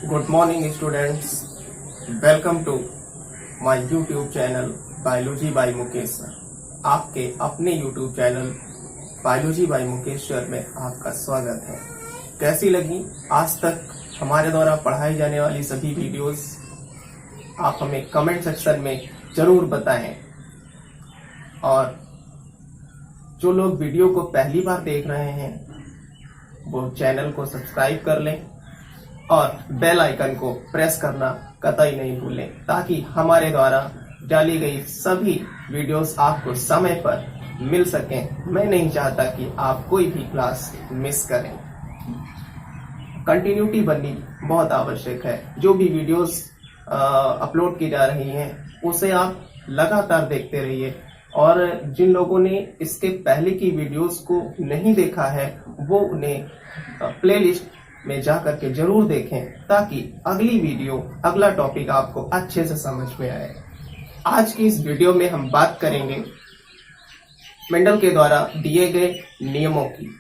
Good morning students, welcome to my YouTube channel biology by Mukesh sir. आपके अपने YouTube channel biology by Mukesh sir में आपका स्वागत है। कैसी लगी आज तक हमारे द्वारा पढ़ाई जाने वाली सभी वीडियोस? आप हमें कमेंट सेक्शन में जरूर बताएं। और जो लोग वीडियो को पहली बार देख रहे हैं वो चैनल को सब्सक्राइब कर लें और बेल आइकन को प्रेस करना कतई नहीं भूलें, ताकि हमारे द्वारा डाली गई सभी वीडियोस आपको समय पर मिल सकें। मैं नहीं चाहता कि आप कोई भी क्लास मिस करें। कंटिन्यूटी बननी बहुत आवश्यक है। जो भी वीडियोस अपलोड की जा रही हैं उसे आप लगातार देखते रहिए, और जिन लोगों ने इसके पहले की वीडियोस को नहीं देखा है वो उन्हें प्लेलिस्ट में जाकर के जरूर देखें, ताकि अगली वीडियो अगला टॉपिक आपको अच्छे से समझ में आए। आज की इस वीडियो में हम बात करेंगे मेंडल के द्वारा दिए गए नियमों की।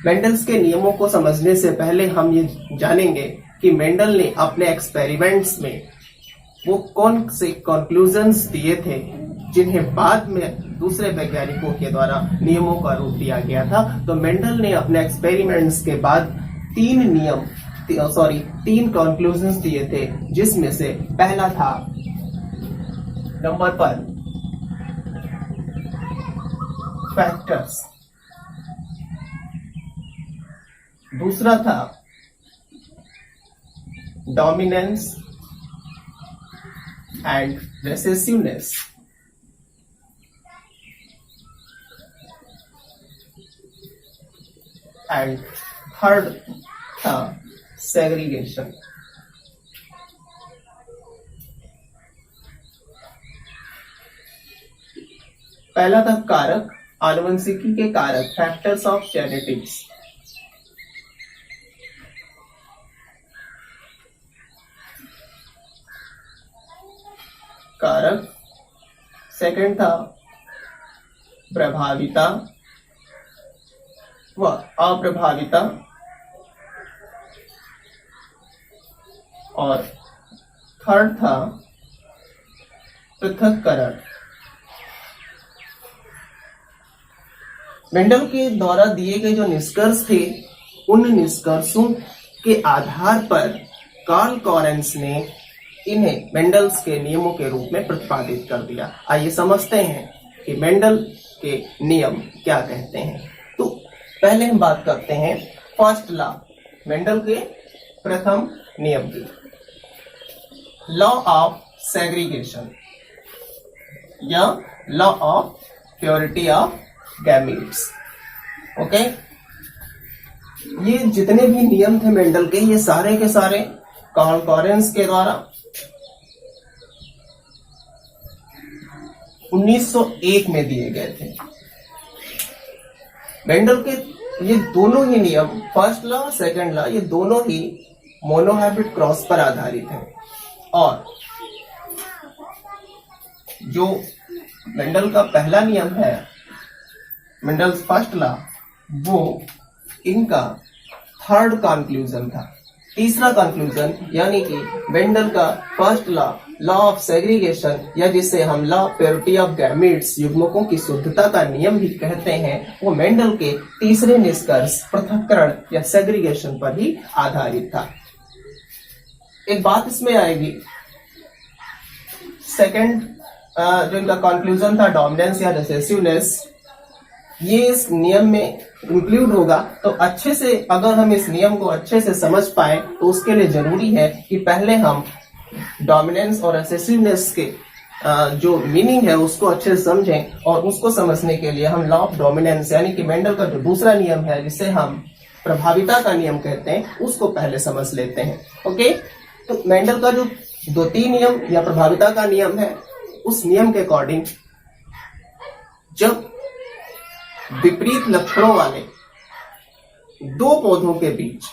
मेंडल्स के नियमों को समझने से पहले हम ये जानेंगे कि मेंडल ने अपने एक्सपेरिमेंट्स में वो कौन से कंक्लूजन्स दिए थे जिन्हें बाद में दूसरे वैज्ञानिकों के द्वारा नियमों का रूप दिया गया था। तो मेंडल ने अपने एक्सपेरिमेंट्स के बाद तीन कंक्लूजन्स दिए थे, जिसमें से पहला था नंबर पर फैक्टर्स, दूसरा था डोमिनेंस एंड रेसेसिवनेस, एंड थर्ड था सेग्रीगेशन। पहला था कारक, आनुवंशिकी के कारक, फैक्टर्स ऑफ जेनेटिक्स। कारक। सेकंड था प्रभाविता व अप्रभाविता, और थर्ड था पृथक्करण। मेंडल के द्वारा दिए गए जो निष्कर्ष थे, उन निष्कर्षों के आधार पर कार्ल कॉरेंस ने इन्हें मेंडल्स के नियमों के रूप में प्रतिपादित कर दिया। आइए समझते हैं कि मेंडल के नियम क्या कहते हैं। तो पहले हम बात करते हैं फर्स्ट लॉ, मेंडल के प्रथम नियम की। लॉ ऑफ सेग्रीगेशन या law of purity of gametes. Okay, ये जितने भी नियम थे मेंडल के, ये सारे के सारे कार्ल कॉरेंस के द्वारा 1901 में दिए गए थे। मेंडल के ये दोनों ही नियम, फर्स्ट लॉ सेकंड लॉ, ये दोनों ही मोनोहैबिट क्रॉस पर आधारित हैं। और जो मेंडल का पहला नियम है, मेंडल्स फर्स्ट लॉ, वो इनका थर्ड कंक्लूजन था। तीसरा कंक्लूजन यानी कि मेंडल का first law, law of segregation, या जिसे हम law of purity of gametes, युग्मकों की शुद्धता का नियम भी कहते हैं, वो मेंडल के तीसरे निष्कर्ष पृथक्करण या सेग्रीगेशन पर ही आधारित था। एक बात इसमें आएगी, सेकंड जो इनका कंक्लूजन था डोमिनेंस या रिसेसिवनेस, ये इस नियम में इंक्लूड होगा। तो अच्छे से अगर हम इस नियम को अच्छे से समझ पाए तो उसके लिए जरूरी है कि पहले हम डोमिनेंस और रिसेसिवनेस के जो मीनिंग है उसको अच्छे से समझें, और उसको समझने के लिए हम लॉ ऑफ डोमिनेंस यानी कि मेंडल का जो दूसरा नियम है, जिसे हम प्रभाविता का नियम कहते हैं, उसको पहले समझ लेते हैं। ओके, तो मेंडल का जो द्वितीय नियम या प्रभाविता का नियम है, उस नियम के अकॉर्डिंग जब विपरीत लक्षणों वाले दो पौधों के बीच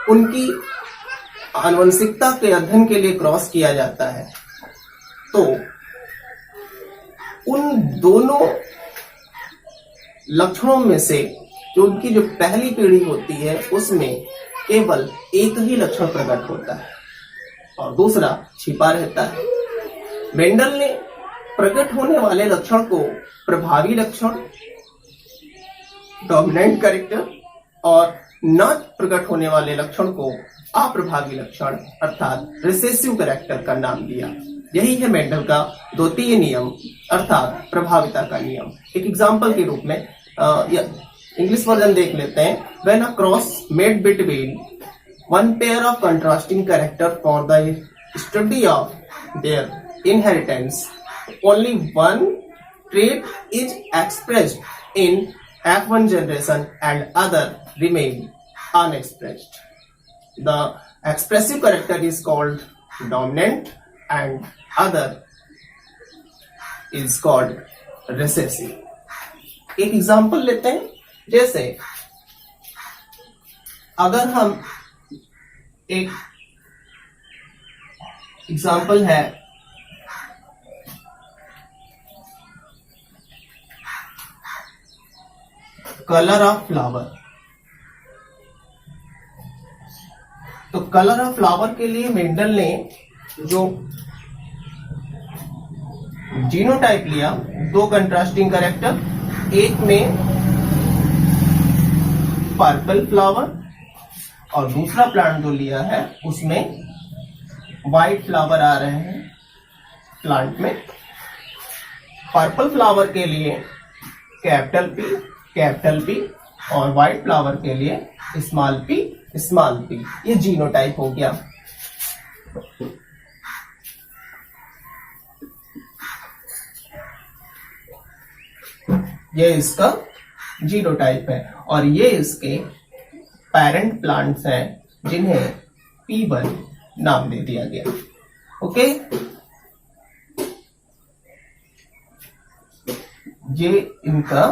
उनकी आनुवंशिकता के अध्ययन के लिए क्रॉस किया जाता है, तो उन दोनों लक्षणों में से जो उनकी जो पहली पीढ़ी होती है, उसमें केवल एक ही लक्षण प्रकट होता है और दूसरा छिपा रहता है। मेंडल ने प्रकट होने वाले लक्षण को प्रभावी लक्षण, डोमिनेंट कैरेक्टर और न प्रकट होने वाले लक्षण को अप्रभावी लक्षण अर्थात रिसेसिव कैरेक्टर का नाम दिया। यही है मेंडल का द्वितीय नियम अर्थात प्रभाविता का नियम। एक एग्जाम्पल के रूप में इंग्लिश वर्जन देख लेते हैं। When a cross made between one pair of contrasting character for the study of their inheritance, only one trait is expressed in F1 generation and other remain unexpressed. The expressive character is called dominant and other is called recessive. एक example लेते हैं। जैसे अगर हम एक example है colour of flower, तो colour of flower के लिए मेंडल ने जो जीनोटाइप लिया, दो कंट्रास्टिंग कैरेक्टर, एक में पर्पल फ्लावर और दूसरा प्लांट जो लिया है उसमें व्हाइट फ्लावर आ रहे हैं प्लांट में। पर्पल फ्लावर के लिए कैपिटल पी और व्हाइट फ्लावर के लिए स्मॉल पी। ये जीनोटाइप हो गया। ये इसका जीनोटाइप है और ये इसके पेरेंट प्लांट्स हैं जिन्हें P1 नाम दे दिया गया। ओके, ये इनका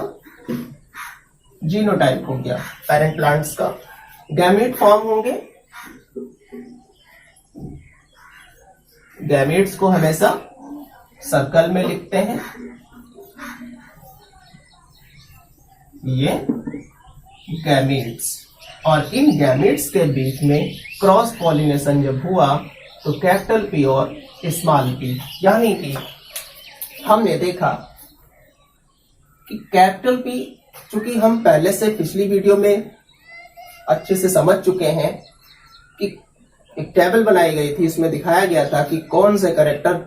जीनोटाइप हो गया पेरेंट प्लांट्स का। गैमेट फॉर्म होंगे, गैमेट्स को हमेशा सर्कल में लिखते हैं। ये गैमेट्स, और इन गैमेट्स के बीच में क्रॉस पॉलिनेशन जब हुआ तो कैपिटल P और स्मॉल p, यानी कि हमने देखा कि कैपिटल P, चूंकि हम पहले से पिछली वीडियो में अच्छे से समझ चुके हैं कि एक टेबल बनाई गई थी, इसमें दिखाया गया था कि कौन से कैरेक्टर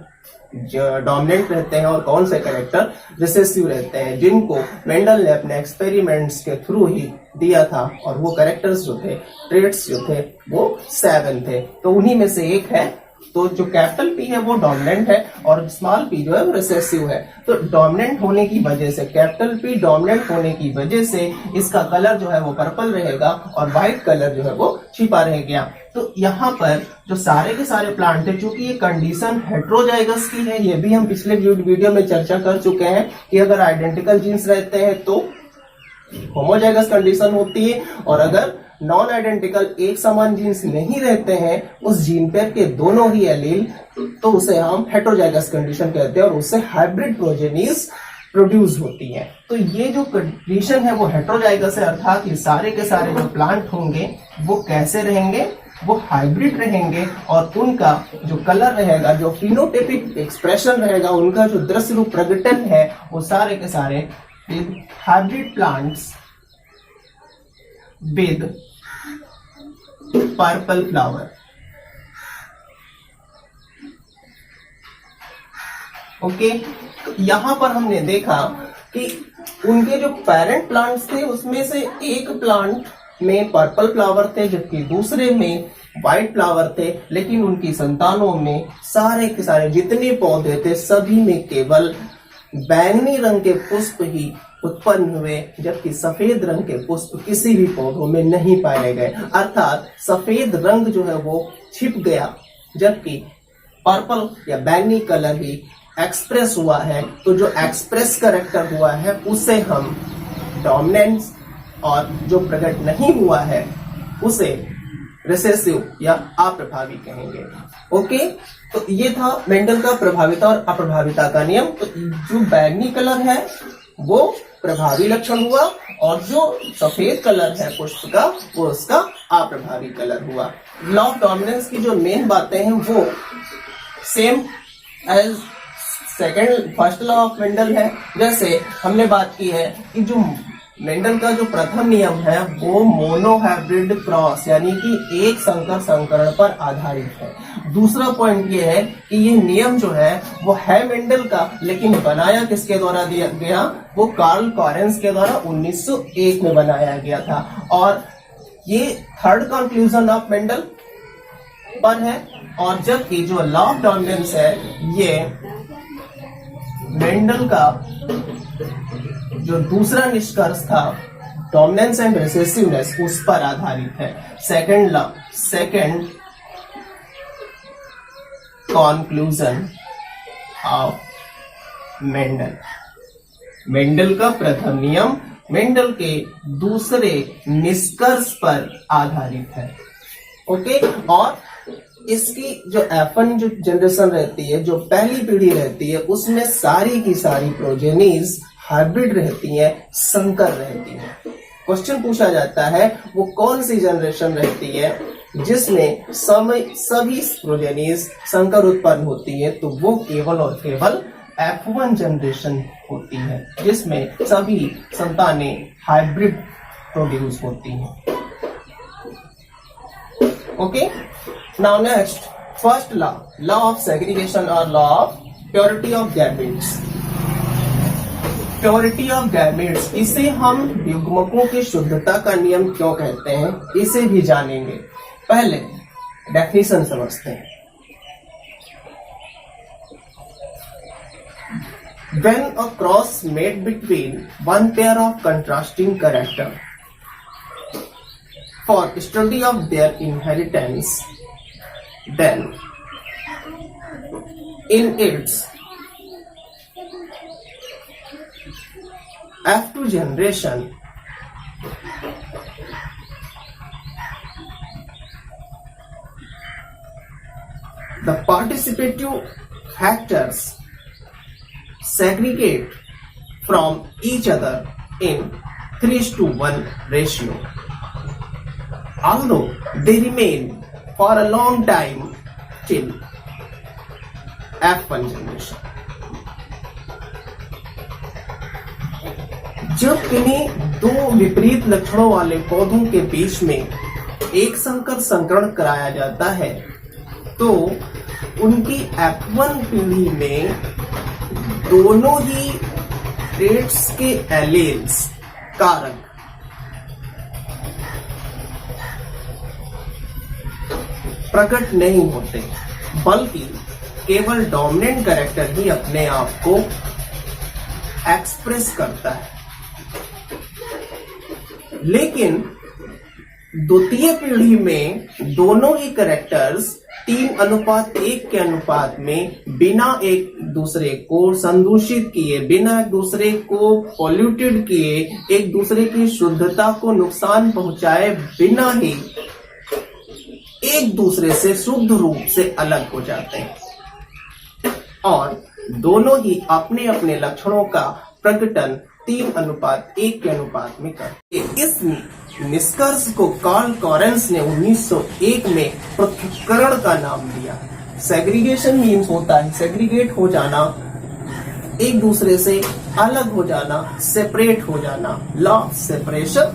डोमिनेंट रहते हैं और कौन से कैरेक्टर रिसेसिव रहते हैं, जिनको मेंडल ने अपने एक्सपेरिमेंट्स के थ्रू ही दिया था। और वो कैरेक्टर्स जो थे, ट्रेट्स जो थे, वो 7 थे। तो उन्हीं में से एक है, तो जो कैपिटल P है वो डोमिनेंट है और स्मॉल p जो है वो रिसेसिव है। तो डोमिनेंट होने की वजह से, कैपिटल P डोमिनेंट होने की वजह से इसका कलर जो है वो पर्पल रहेगा और व्हाइट कलर जो है वो छिपा रहेगा। तो यहाँ पर जो सारे के सारे प्लांट है, चूंकि ये कंडीशन हेट्रोजाइगस की है, ये भी हम पिछले वीडियो में चर्चा कर चुके हैं कि अगर आइडेंटिकल जीन्स रहते हैं तो होमोजाइगस कंडीशन होती है, और अगर नॉन आइडेंटिकल एक समान जीन्स नहीं रहते हैं उस जीन पेयर के दोनों ही एलील, तो उसे हम हेट्रोजाइगस कंडीशन कहते हैं और उससे हाइब्रिड प्रोजेनीज प्रोड्यूस होती हैं। तो ये जो कंडीशन है वो हेट्रोजाइगस है, अर्थात ये सारे के सारे जो प्लांट होंगे वो कैसे रहेंगे, वो हाइब्रिड रहेंगे और उनका जो कलर रहेगा, जो फिनोटाइपिक एक्सप्रेशन रहेगा, उनका जो दृश्य रूप प्रकटन है, वो सारे के सारे hybrid plants with purple flower. Okay, यहां पर हमने देखा कि उनके जो पेरेंट प्लांट्स थे उसमें से एक प्लांट में पर्पल फ्लावर थे जबकि दूसरे में व्हाइट फ्लावर थे, लेकिन उनकी संतानों में सारे के सारे जितने पौधे थे सभी में केवल बैंगनी रंग के पुष्प ही उत्पन्न हुए, जबकि सफेद रंग के पुष्प किसी भी पौधों में नहीं पाए गए। अर्थात सफेद रंग जो है वो छिप गया, जबकि पर्पल या बैंगनी कलर ही एक्सप्रेस हुआ है। तो जो एक्सप्रेस कैरेक्टर हुआ है उसे हम डोमिनेंस, और जो प्रकट नहीं हुआ है उसे रिसेसिव या अप्रभावी कहेंगे। ओके, तो ये था मेंडल का प्रभाविता और अप्रभाविता का नियम। तो जो बैंगनी कलर है वो प्रभावी लक्षण हुआ, और जो सफेद कलर है पुष्प का वो उसका अप्रभावी कलर हुआ। लॉ ऑफ डोमिनेंस की जो मेन बातें हैं वो same as first law of Mendel है। जैसे हमने बात की है कि जो मेंडल का जो प्रथम नियम है वो मोनोहाइब्रिड क्रॉस यानी कि एक संकर संकरण पर आधारित है। दूसरा पॉइंट ये है कि ये नियम जो है वो है मेंडल का, लेकिन बनाया किसके द्वारा दिया गया, वो कार्ल कॉरेंस के द्वारा 1901 में बनाया गया था। और ये थर्ड कंक्लूजन ऑफ मेंडल पर है। और जबकि जो लॉ ऑफ डोमिनेंस है ये मेंडल का जो दूसरा निष्कर्ष था डोमिनेंस एंड रिसेसिवनेस उस पर आधारित है। Second conclusion of Mendel, Mendel का प्रथम नियम मेंडल के दूसरे निष्कर्ष पर आधारित है। ओके, और इसकी जो F1 जो जनरेशन रहती है, जो पहली पीढ़ी रहती है, उसमें सारी की सारी प्रोजेनीज हाइब्रिड रहती है, संकर रहती है। क्वेश्चन पूछा जाता है वो कौन सी जनरेशन रहती है जिसमें सभी प्रोजेनीज संकर उत्पन्न होती है, तो वो केवल और केवल F1 जनरेशन होती है जिसमें सभी संतानें हाइब्रिड प्रोड्यूस होती हैं। Okay, now next first law of segregation और law of purity of gametes. Purity of gametes, इसे हम युग्मकों की शुद्धता का नियम क्यों कहते हैं इसे भी जानेंगे। पहले डेफिनेशन समझते हैं। When a cross made between one pair of contrasting character for study of their inheritance, then in its F2 generation the participative factors segregate from each other in 3:1 ratio, although they remain for a long time till F1 generation. जब इन्हें दो विपरीत लक्षणों वाले पौधों के बीच में एक संकर संकरण कराया जाता है तो उनकी F1 पीढ़ी में दोनों ही ट्रेट्स के एलेल्स कारक प्रकट नहीं होते, बल्कि केवल डोमिनेंट कैरेक्टर ही अपने आप को एक्सप्रेस करता है। लेकिन द्वितीय पीढ़ी में दोनों ही कैरेक्टर्स 3:1 के अनुपात में बिना एक दूसरे को संदूषित किए, बिना एक दूसरे को पॉल्यूटेड किए, एक दूसरे की शुद्धता को नुकसान पहुंचाए बिना ही एक दूसरे से शुद्ध रूप से अलग हो जाते हैं और दोनों ही अपने अपने लक्षणों का प्रकटन 3:1 के अनुपात में करते। इस निष्कर्ष को कार्ल कॉरेंस ने 1901 में पृथक्करण का नाम दिया। सेग्रीगेशन मीन्स होता है सेग्रीगेट हो जाना, एक दूसरे से अलग हो जाना, सेपरेट हो जाना। लॉ ऑफ सेपरेशन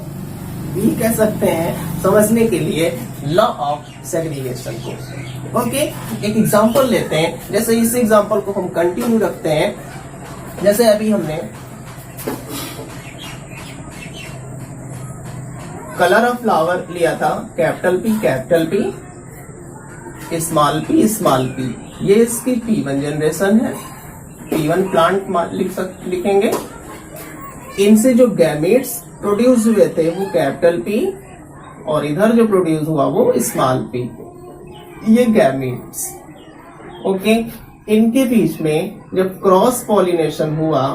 भी कह सकते हैं समझने के लिए लॉ ऑफ सेग्रीगेशन को। ओके, एक एग्जांपल लेते हैं। जैसे इस एग्जांपल को हम कंटिन्यू रखते हैं। जैसे अभी हमने कलर ऑफ फ्लावर लिया था कैपिटल पी, स्मॉल पी, ये इसकी P1 जनरेशन है, P1 प्लांट लिखेंगे। इनसे जो गैमेट्स प्रोड्यूस हुए थे वो कैपिटल P और इधर जो प्रोड्यूस हुआ वो स्मॉल p, ये गैमेट्स। ओके, इनके बीच में जब क्रॉस पॉलिनेशन हुआ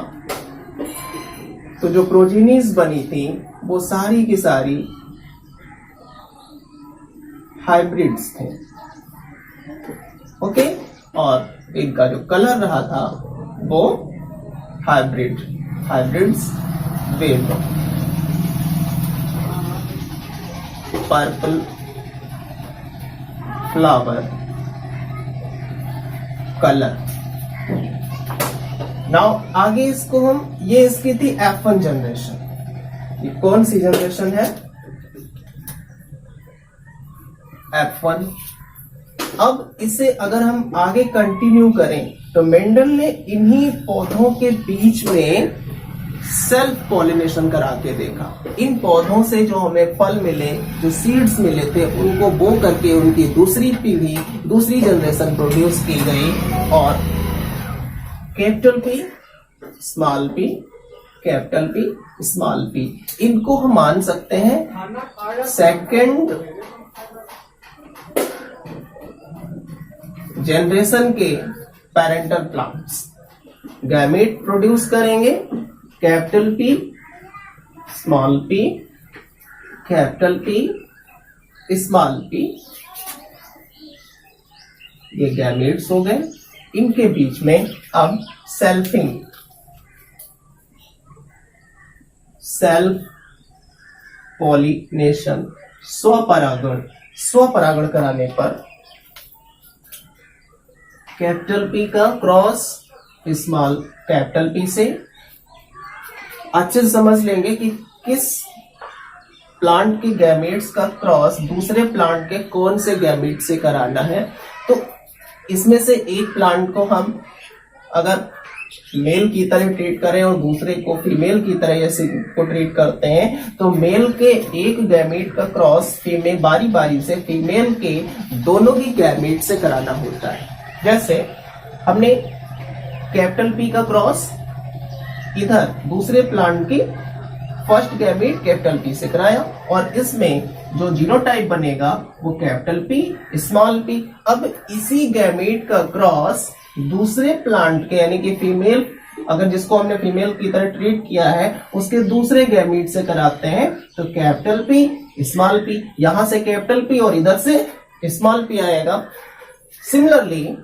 तो जो प्रोजेनीज बनी थी वो सारी की सारी हाइब्रिड्स थे। ओके, और इनका जो कलर रहा था वो hybrid hybrids with purple flower color। Now आगे इसको हम, ये इसकी थी F1 जनरेशन। ये कौन सी जनरेशन है? F1। अब इसे अगर हम आगे कंटिन्यू करें तो मेंडल ने इन्हीं पौधों के बीच में सेल्फ पॉलिनेशन करा के देखा। इन पौधों से जो हमें फल मिले, जो सीड्स मिले थे, उनको बो करके उनकी दूसरी पीढ़ी, दूसरी जनरेशन प्रोड्यूस की गई और capital P, small P, capital P, small P, इनको हम मान सकते हैं सेकंड जनरेशन के पेरेंटल प्लांट्स। गैमेट प्रोड्यूस करेंगे capital P, small P, capital P, small P, ये गैमेट्स हो गए। इनके बीच में अब सेल्फिंग, सेल्फ पॉलिनेशन, स्वपरागण कराने पर कैपिटल पी का क्रॉस स्मॉल कैपिटल पी से। अच्छे से समझ लेंगे कि किस प्लांट के गैमेट्स का क्रॉस दूसरे प्लांट के कौन से गैमेट से कराना है। तो इसमें से एक प्लांट को हम अगर मेल की तरह ट्रीट करें और दूसरे को फीमेल की तरह जैसे को ट्रीट करते हैं, तो मेल के एक गैमेट का क्रॉस फीमेल बारी बारी से फीमेल के दोनों ही गैमेट से कराना होता है। जैसे हमने कैपिटल पी का क्रॉस इधर दूसरे प्लांट की फर्स्ट गैमेट कैपिटल पी से कराया और इसमें जो जीनोटाइप बनेगा वो कैपिटल पी, स्मॉल पी। अब इसी गैमेट का क्रॉस दूसरे प्लांट के यानी कि फीमेल, अगर जिसको हमने फीमेल की तरह ट्रीट किया है, उसके दूसरे गैमेट से कराते हैं तो कैपिटल पी, स्मॉल पी। यहां से कैपिटल पी और इधर से स्मॉल पी आएगा। सिमिलरली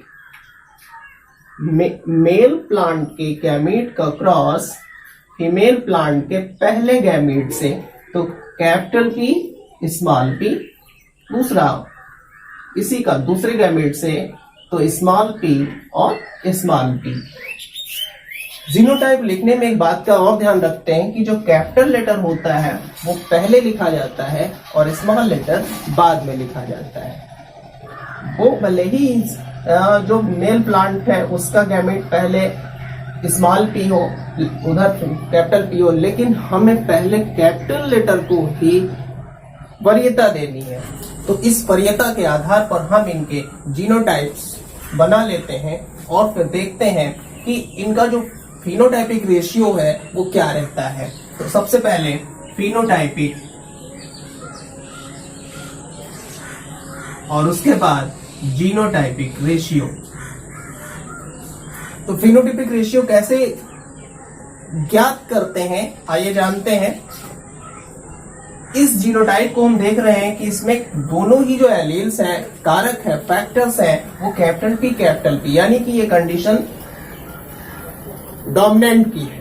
मेल प्लांट के गैमेट का क्रॉस फीमेल प्लांट के पहले गैमेट से तो कैपिटल पी, स्मॉल पी, दूसरा इसी का दूसरे गैमेट से तो स्मॉल पी और स्मॉल पी। जीनोटाइप लिखने में एक बात का और ध्यान रखते हैं कि जो कैपिटल लेटर होता है वो पहले लिखा जाता है और स्मॉल लेटर बाद में लिखा जाता है। वो भले ही जो मेल प्लांट है उसका गैमेट पहले स्मॉल पी हो, उधर कैपिटल पी हो, लेकिन हमें पहले कैपिटल लेटर को ही वरीयता देनी है। तो इस वरीयता के आधार पर हम इनके जीनोटाइप्स बना लेते हैं और फिर देखते हैं कि इनका जो फिनोटाइपिक रेशियो है वो क्या रहता है। तो सबसे पहले फिनोटाइपिक और उसके बाद जीनोटाइपिक रेशियो। तो फिनोटाइपिक रेशियो कैसे ज्ञात करते हैं आइए जानते हैं। इस जीनोटाइप को हम देख रहे हैं कि इसमें दोनों ही जो एलील्स हैं, कारक है, फैक्टर्स हैं, वो कैपिटल पी यानी कि ये कंडीशन डोमिनेंट की है।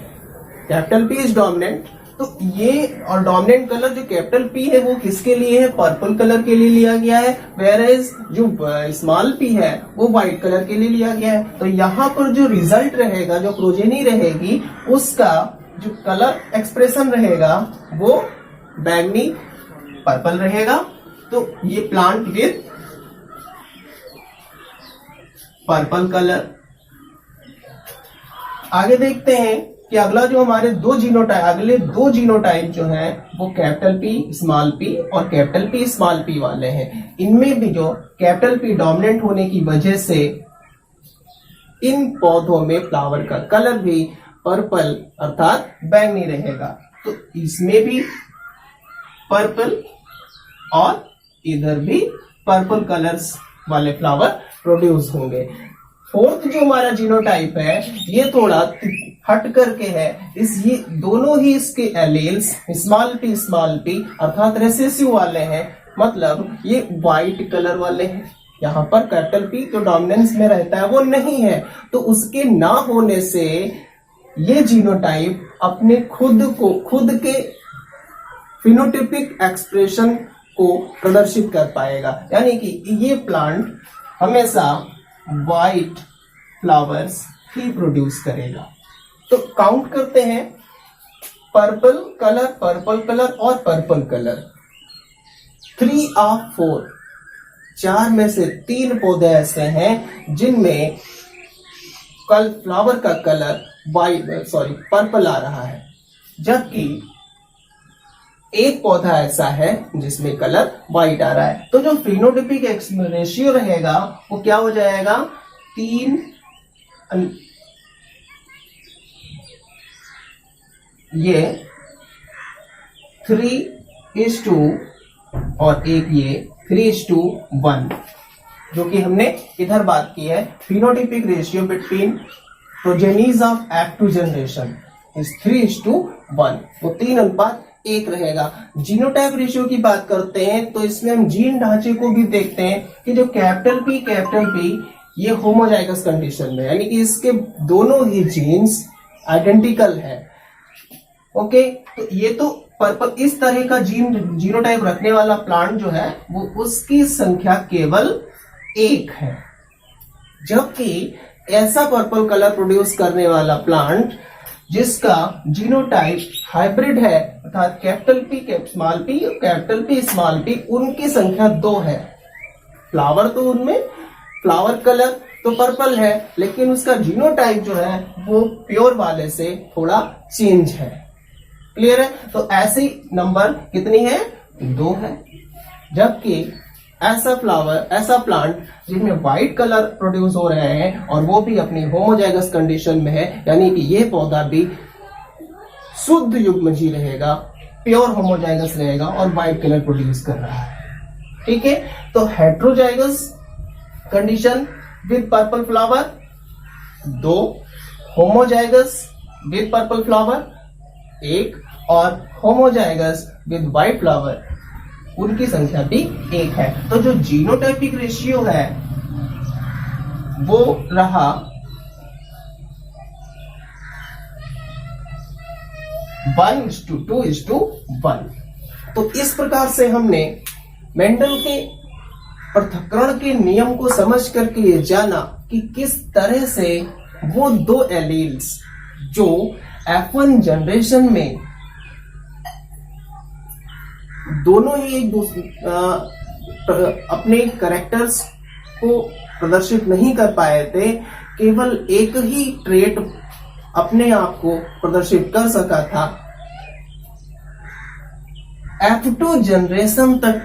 Capital P is dominant. तो ये और डोमिनेंट कलर जो कैपिटल पी है वो किसके लिए है? पर्पल कलर के लिए लिया गया है, वेयरएज जो स्मॉल पी है वो व्हाइट कलर के लिए लिया गया है। तो यहाँ पर जो रिजल्ट रहेगा, जो प्रोजेनी रहेगी, उसका जो कलर एक्सप्रेशन रहेगा वो बैंगनी पर्पल रहेगा। तो ये प्लांट विद पर्पल कलर। आगे देखते हैं कि अगला जो हमारे अगले दो जीनोटाइप जो हैं वो कैपिटल पी स्मॉल पी और कैपिटल पी स्मॉल पी वाले हैं। इनमें भी जो कैपिटल पी डोमिनेंट होने की वजह से इन पौधों में फ्लावर का कलर भी पर्पल अर्थात बैंगनी रहेगा। तो इसमें भी पर्पल और इधर भी पर्पल कलर्स वाले फ्लावर प्रोड्यूस होंगे। फोर्थ जो हमारा जीनोटाइप है ये थोड़ा हट करके है। ये दोनों ही इसके एलील्स स्मॉल पी अर्थात रेसेसिव वाले हैं, मतलब ये व्हाइट कलर वाले हैं। यहाँ पर कैपिटल पी जो डोमिनेंस में रहता है वो नहीं है, तो उसके ना होने से ये जीनोटाइप अपने खुद के फिनोटिपिक एक्सप्रेशन को प्रदर्शित कर पाएगा, यानी कि ये प्लांट हमेशा वाइट फ्लावर्स ही प्रोड्यूस करेगा। तो काउंट करते हैं, पर्पल कलर और पर्पल कलर 3 of 4, 4 में से 3 पौधे ऐसे हैं जिनमें कल फ्लावर का कलर पर्पल आ रहा है, जबकि एक पौधा ऐसा है जिसमें कलर व्हाइट आ रहा है। तो जो फिनोटिपिक रेशियो रहेगा वो क्या हो जाएगा, 3 ये 3:2 और एक ये 3:1, जो कि हमने इधर बात की है। Phenotypic ratio between progenies of F2 generation is 3:1, वो 3:1 रहेगा। जीनोटाइप रेशियो की बात करते हैं तो इसमें हम जीन ढांचे को भी देखते हैं कि जो कैपिटल P ये होमोजाइगस कंडीशन में, यानी कि इसके दोनों ही जीन्स आइडेंटिकल है। ओके, तो ये तो पर्पल इस तरह का जीनोटाइप रखने वाला प्लांट जो है वो उसकी संख्या केवल 1 है, जबकि ऐसा पर्पल कलर प्रोड्यूस करने वाला प्लांट जिसका जीनोटाइप हाइब्रिड है, अर्थात कैपिटल P और कैपिटल P, उनकी संख्या 2 है। फ्लावर तो उनमें फ्लावर कलर तो पर्पल है, लेकिन उसका जीनोटाइप जो है वो प्योर वाले से थोड़ा चेंज है। क्लियर है? तो ऐसी नंबर कितनी है, 2 है। जबकि ऐसा प्लांट जिनमें व्हाइट कलर प्रोड्यूस हो रहे हैं और वो भी अपनी होमोजाइगस कंडीशन में है, यानी कि ये पौधा भी शुद्ध युग्मजीव रहेगा, प्योर होमोजाइगस रहेगा और व्हाइट कलर प्रोड्यूस कर रहा है। ठीक है, तो heterozygous condition with purple flower 2, homozygous with purple flower 1 और होमोजाइगस विद व्हाइट फ्लावर उनकी संख्या भी 1 है। तो जो जीनोटाइपिक रेशियो है वो रहा 1:2:1। तो इस प्रकार से हमने मेंडल के पृथक्करण के नियम को समझ करके ये जाना कि किस तरह से वो 2 एलील्स जो F1 जनरेशन में दोनों ही एक दूसरे अपने कैरेक्टर्स को प्रदर्शित नहीं कर पाए थे, केवल एक ही ट्रेट अपने आप को प्रदर्शित कर सका था। F2 जनरेशन तक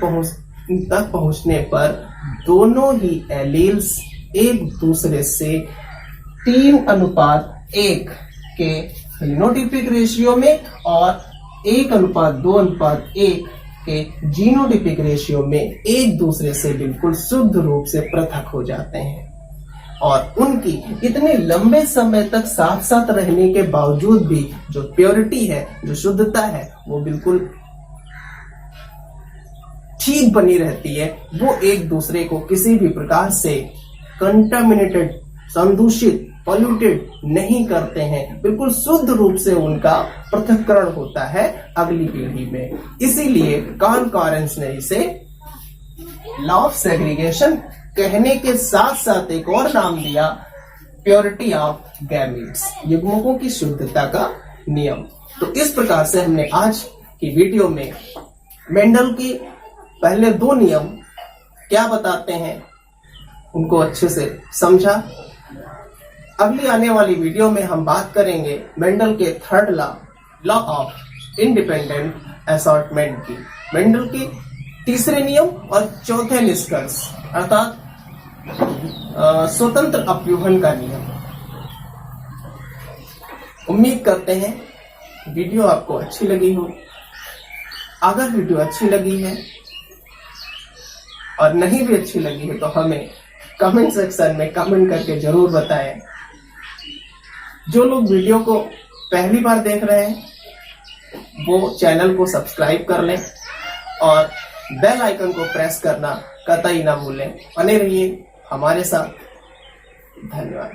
पहुंचने पर दोनों ही एलील्स एक दूसरे से 3:1 के फिनोटिपिक रेशियो में और 1:2:1 के जीनोटिपिक रेशियो में एक दूसरे से बिल्कुल शुद्ध रूप से पृथक हो जाते हैं, और उनकी इतने लंबे समय तक साथ साथ रहने के बावजूद भी जो प्योरिटी है, जो शुद्धता है, वो बिल्कुल ठीक बनी रहती है। वो एक दूसरे को किसी भी प्रकार से कंटामिनेटेड, संदूषित, पॉल्यूटेड नहीं करते हैं, बिल्कुल शुद्ध रूप से उनका पृथक्करण होता है अगली पीढ़ी में। इसीलिए कार्ल कॉरेंस ने इसे लॉ ऑफ सेग्रीगेशन कहने के साथ साथ एक और नाम दिया, प्योरिटी ऑफ गैमीट्स, युग्मकों की शुद्धता का नियम। तो इस प्रकार से हमने आज की वीडियो में मेंडल की पहले 2 नियम क्या बताते हैं उनको अच्छे से समझा। अगली आने वाली वीडियो में हम बात करेंगे मेंडल के 3rd law of independent assortment की, मेंडल के 3रे नियम और 4थे निष्कर्ष, अर्थात स्वतंत्र अपव्यूहन का नियम। उम्मीद करते हैं वीडियो आपको अच्छी लगी हो। अगर वीडियो अच्छी लगी है और नहीं भी अच्छी लगी है तो हमें कमेंट सेक्शन में कमेंट करके जरूर बताएं। जो लोग वीडियो को पहली बार देख रहे हैं वो चैनल को सब्सक्राइब कर लें और बेल आइकन को प्रेस करना कतई ना भूलें। बने रहिए हमारे साथ। धन्यवाद।